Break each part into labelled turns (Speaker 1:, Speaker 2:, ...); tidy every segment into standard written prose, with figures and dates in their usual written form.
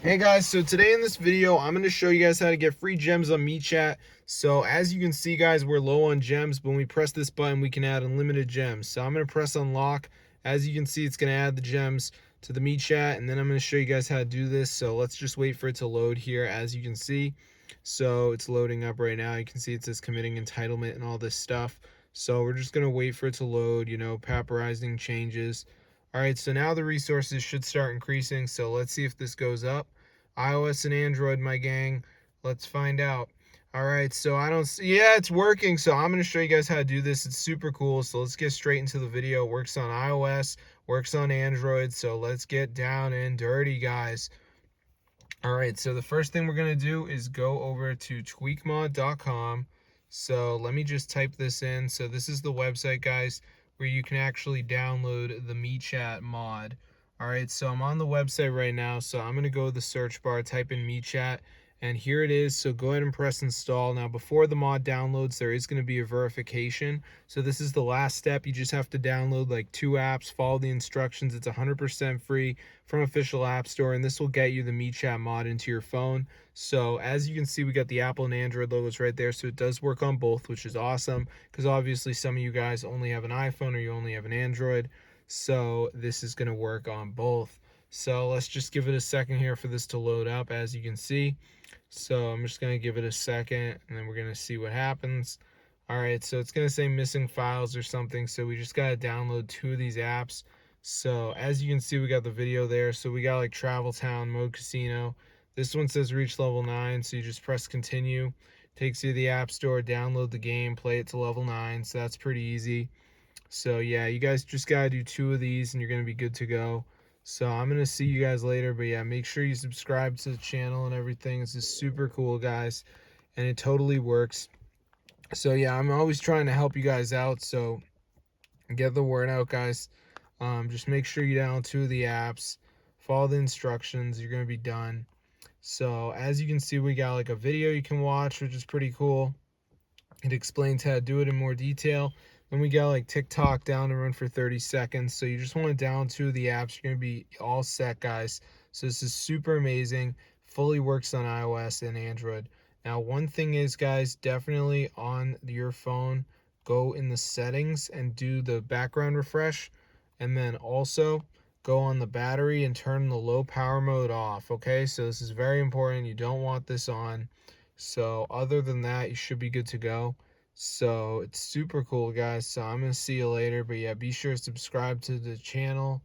Speaker 1: Hey guys, so today in this video, I'm going to show you guys how to get free gems on MeChat. So as you can see guys, we're low on gems, but when we press this button, we can add unlimited gems. So I'm going to press unlock. As you can see, it's going to add the gems to the MeChat, and then I'm going to show you guys how to do this. So let's just wait for it to load here, as you can see. So it's loading up right now. You can see it says committing entitlement and all this stuff. So we're just going to wait for it to load, paparazing changes. All right, so now the resources should start increasing. So let's see if this goes up. iOS and Android, my gang. Let's find out. All right, so I don't see, yeah, it's working. So I'm going to show you guys how to do this. It's super cool. So let's get straight into the video. It works on iOS, works on Android. So let's get down and dirty, guys. All right, so the first thing we're going to do is go over to tweakmod.com. So let me just type this in. So this is the website, guys, where you can actually download the MeChat mod. All right, so I'm on the website right now. So I'm going to go to the search bar, type in MeChat, and here it is. So go ahead and press install. Now, before the mod downloads, there is going to be a verification. So this is the last step. You just have to download like 2 apps, follow the instructions. It's 100% free from official app store, and this will get you the MeChat mod into your phone. So as you can see, we got the Apple and Android logos right there. So it does work on both, which is awesome, because obviously some of you guys only have an iPhone or you only have an Android. So this is going to work on both. So let's just give it a second here for this to load up, as you can see. So I'm just going to give it a second, and then we're going to see what happens. All right, so it's going to say missing files or something. So we just got to download 2 of these apps. So as you can see, we got the video there. So we got like Travel Town, Mode Casino. This one says reach level 9. So you just press continue. Takes you to the App Store, download the game, play it to level 9. So that's pretty easy. So yeah, you guys just got to do 2 of these and you're going to be good to go. So I'm going to see you guys later, but yeah, make sure you subscribe to the channel and everything. This is super cool, guys, and it totally works. So yeah, I'm always trying to help you guys out, so get the word out, guys. Just make sure you download 2 of the apps, follow the instructions, you're going to be done. So as you can see, we got like a video you can watch, which is pretty cool. It explains how to do it in more detail. Then we got like TikTok down to run for 30 seconds. So you just want to download 2 of the apps. You're going to be all set, guys. So this is super amazing. Fully works on iOS and Android. Now, one thing is, guys, definitely on your phone, go in the settings and do the background refresh. And then also go on the battery and turn the low power mode off. Okay, so this is very important. You don't want this on. So other than that, you should be good to go. So it's super cool, guys. So I'm gonna see you later, but yeah, be sure to subscribe to the channel,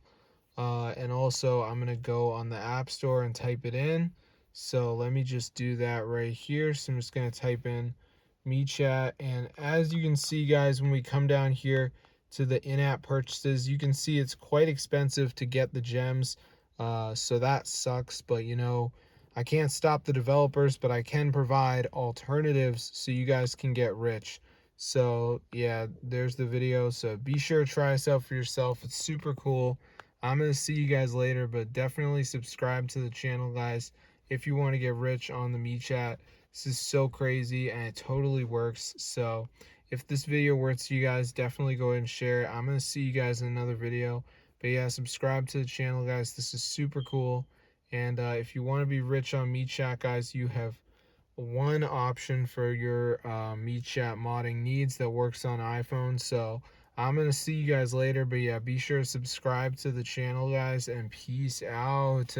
Speaker 1: and also I'm gonna go on the App Store and type it in. So let me just do that right here. So I'm just gonna type in MeChat, and as you can see, guys, when we come down here to the in-app purchases, you can see it's quite expensive to get the gems. So that sucks, but I can't stop the developers, but I can provide alternatives so you guys can get rich. So yeah, there's the video. So be sure to try this out for yourself. It's super cool. I'm going to see you guys later, but definitely subscribe to the channel, guys, if you want to get rich on the MeChat. This is so crazy and it totally works. So if this video works for you guys, definitely go ahead and share it. I'm going to see you guys in another video. But yeah, subscribe to the channel, guys. This is super cool. And if you want to be rich on MeChat, guys, you have one option for your MeChat modding needs that works on iPhone. So I'm going to see you guys later. But yeah, be sure to subscribe to the channel, guys, and peace out.